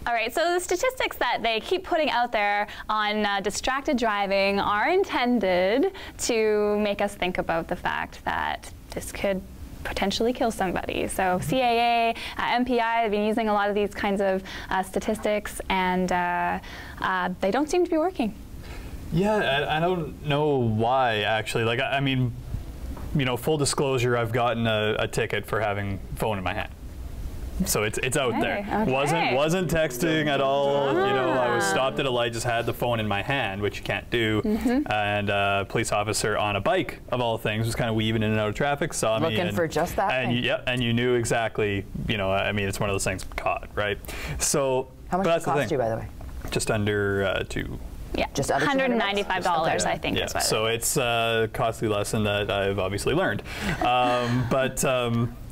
All right, so the statistics that they keep putting out there on distracted driving are intended to make us think about the fact that this could potentially kill somebody. So CAA, MPI have been using a lot of these kinds of statistics, and they don't seem to be working. Yeah, I don't know why, actually. Like, I mean, you know, full disclosure, I've gotten a ticket for having phone in my hand. So it's out there. Okay. Wasn't texting at all. You know, I was stopped at a light, just had the phone in my hand, which you can't do. And a police officer on a bike, of all things, was kind of weaving in and out of traffic, saw me. Looking for just that thing. Yeah, and you knew exactly, you know, I mean, it's one of those things caught, right? So, how much did it cost you, by the way? Just under $2. Yeah, just $195, I think. Yeah, so it's a costly lesson that I've obviously learned. But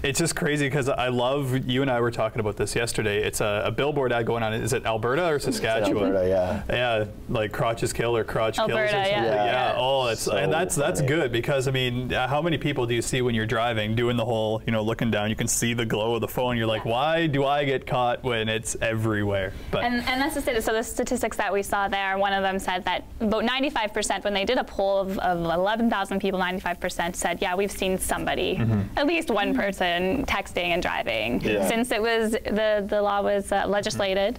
it's just crazy because I love, you and I were talking about this yesterday, it's a billboard ad going on, is it Alberta or Saskatchewan? Alberta, yeah. Yeah, like crotches kill or crotch Alberta, kills or something. yeah. Oh, it's, so and that's good because, I mean, how many people do you see when you're driving doing the whole, you know, looking down, you can see the glow of the phone, you're like, why do I get caught when it's everywhere? But and that's just it. So the statistics that we saw there, one of them said that about 95%, when they did a poll of 11,000 people, 95% said, yeah, we've seen somebody, at least one person, texting and driving since it was the law was legislated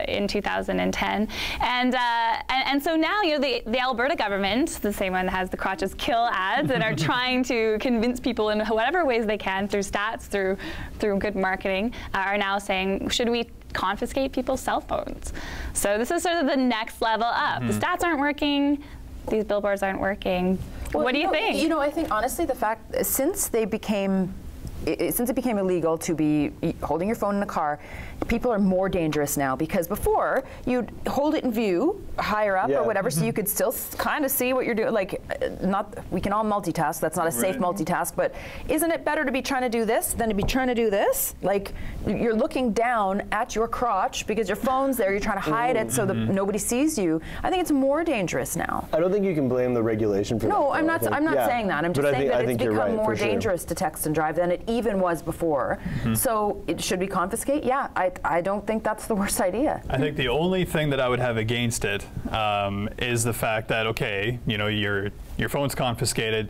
in 2010, and so now, you know, the Alberta government, the same one that has the crotches kill ads, and are trying to convince people in whatever ways they can through stats, through good marketing, are now saying, should we confiscate people's cell phones? So this is sort of the next level up. The stats aren't working. These billboards aren't working. Well, what do you think? You know, I think honestly, the fact since it became illegal to be holding your phone in a car, people are more dangerous now, because before you'd hold it in view higher up or whatever, so you could still kind of see what you're doing. Like, we can all multitask. That's not a safe multitask, but isn't it better to be trying to do this than to be trying to do this? Like, you're looking down at your crotch because your phone's there. You're trying to hide it so that nobody sees you. I think it's more dangerous now. I don't think you can blame the regulation for that. No, I'm not saying that. I'm just saying that it's become more dangerous to text and drive than it even was before. So should we confiscate? Yeah, I don't think that's the worst idea. I think the only thing that I would have against it is the fact that, okay, you know, your phone's confiscated,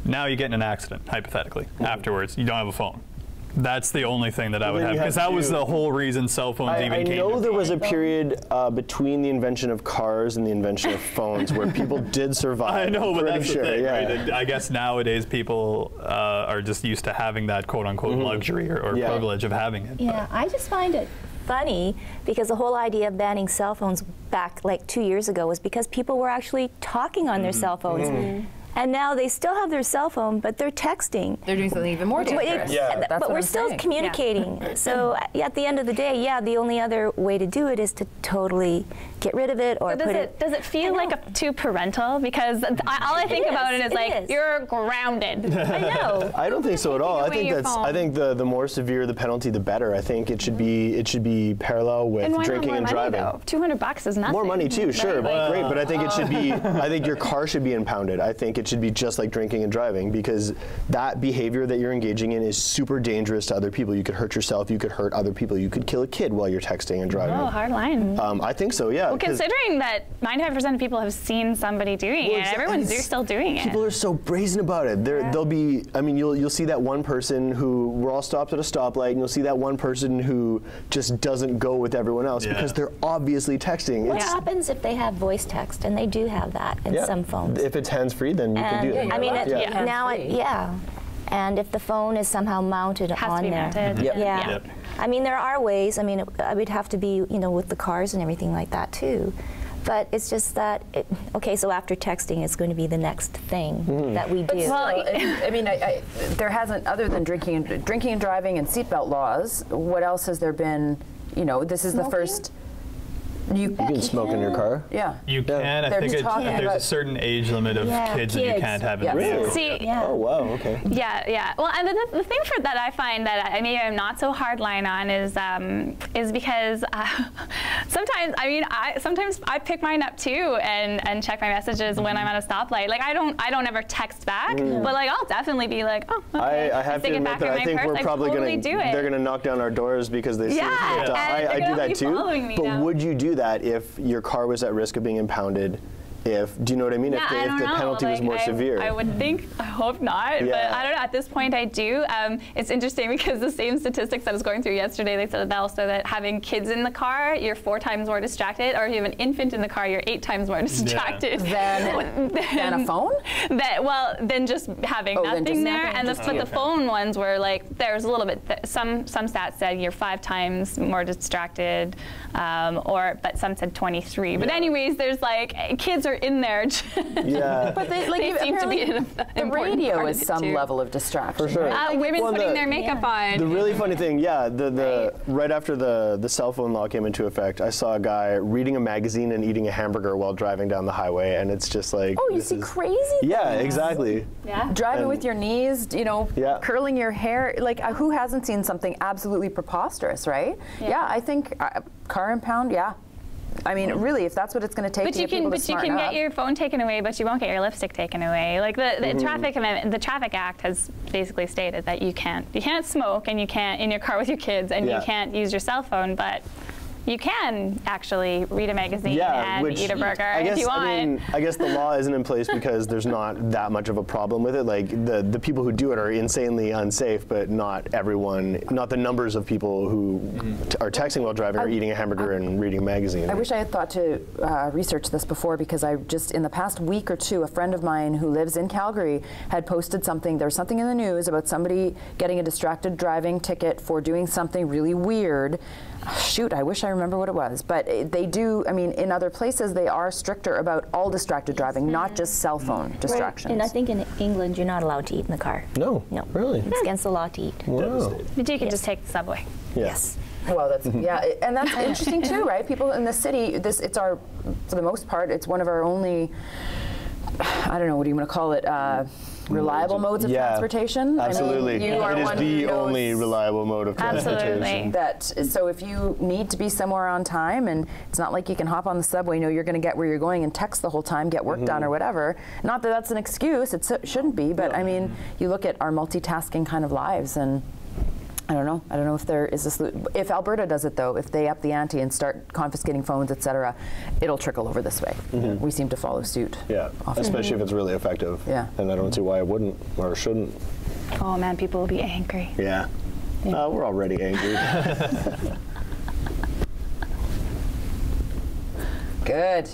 now you get in an accident, hypothetically, afterwards, you don't have a phone. That's the only thing that I would have, because that was the whole reason cell phones even came. I know there was a period between the invention of cars and the invention of phones where people did survive. I know, but that's the thing, right? I guess nowadays people are just used to having that quote-unquote luxury or privilege of having it. Yeah, I just find it funny because the whole idea of banning cell phones back like 2 years ago was because people were actually talking on their cell phones. And now they still have their cell phone, but they're texting. They're doing something even more dangerous. But we're still communicating. So at the end of the day, the only other way to do it is to totally get rid of it or does it feel like too parental? Because all I think about it is like, you're grounded. I know. I don't think so at all. I think the more severe the penalty, the better. I think it should be parallel with drinking and driving. Though? $200 is nothing. More money too, sure, but great. But I think it should be. I think your car should be impounded. I think it should be just like drinking and driving, because that behavior that you're engaging in is super dangerous to other people. You could hurt yourself. You could hurt other people. You could kill a kid while you're texting and driving. Oh, hard line. I think so. Yeah. Well, considering that 95% of people have seen somebody doing it, everyone's still doing it. People are so brazen about it. They'll be. I mean, you'll see that one person who we're all stopped at a stoplight, and you'll see that one person who just doesn't go with everyone else because they're obviously texting. What happens if they have voice text, and they do have that in some phones? If it's hands-free, then you can do it. I mean, and if the phone is somehow mounted on there. I mean, there are ways. I mean, I would have to be, you know, with the cars and everything like that too. But it's just that, okay, so after texting, it's going to be the next thing that we do. Well, I mean, there hasn't, other than drinking and driving and seatbelt laws, what else has there been? You know, this is the first. You can smoke in your car? Yeah. You can. I think there's a certain age limit of kids that you can't have in the vehicle. See, Oh, wow, okay. Yeah. Well, and the thing that I find that I maybe I'm not so hard line on is because sometimes, sometimes I pick mine up too and check my messages when I'm at a stoplight. Like I don't ever text back, but like I'll definitely be like, oh, okay. I have to admit that I think we're probably they're gonna knock down our doors because they see I do that too. But would you do that if your car was at risk of being impounded? Do you know what I mean? Yeah, if the penalty was more severe. I would think, I hope not, but I don't know, at this point I do. It's interesting because the same statistics that I was going through yesterday, they said that also that having kids in the car, you're 4 times more distracted, or if you have an infant in the car, you're 8 times more distracted. Than a phone? Than just having nothing there. But the phone ones were like, there's a little bit, some stats said you're 5 times more distracted, but some said 23. But anyways, there's like, kids are in there. But they seem to be the radio is some level of distraction. For sure. Women putting their makeup on. The really funny thing, right after the cell phone law came into effect, I saw a guy reading a magazine and eating a hamburger while driving down the highway, and it's just like, oh, you see crazy things. Yeah, exactly. Yeah. Driving with your knees, curling your hair. Like, who hasn't seen something absolutely preposterous, right? Yeah, I think car impound. Yeah. I mean, really, if that's what it's going to take to get people to smarten up. But you can get your phone taken away, but you won't get your lipstick taken away. Like the Traffic Act has basically stated that you can't smoke and you can't in your car with your kids and you can't use your cell phone, but you can actually read a magazine and eat a burger if you want. I guess the law isn't in place because there's not that much of a problem with it. Like the people who do it are insanely unsafe, but not everyone, not the numbers of people who are texting while driving or eating a hamburger and reading a magazine. I wish I had thought to research this before, because I just, in the past week or two, a friend of mine who lives in Calgary had posted something. There was something in the news about somebody getting a distracted driving ticket for doing something really weird. Shoot, I wish I remember what it was. But they do, I mean, in other places, they are stricter about all distracted driving, not just cell phone distractions. And I think in England, you're not allowed to eat in the car. No. Really? It's against the law to eat. Wow. But you can just take the subway. Yes. Well, that's and that's interesting too, right? People in the city, it's our, for the most part, it's one of our only, I don't know, what do you want to call it? Reliable modes of transportation. Absolutely. I mean, you are it is one the only reliable mode of transportation. Absolutely. So if you need to be somewhere on time, and it's not like you can hop on the subway, you're going to get where you're going and text the whole time, get work done or whatever. Not that that's an excuse, it shouldn't be, but I mean, you look at our multitasking kind of lives, and I don't know if there is a solution. If Alberta does it though, if they up the ante and start confiscating phones, etc., it'll trickle over this way. We seem to follow suit. Yeah, often. Especially if it's really effective. Yeah. And I don't see why it wouldn't or shouldn't. Oh man, people will be angry. Yeah. We're already angry. Good.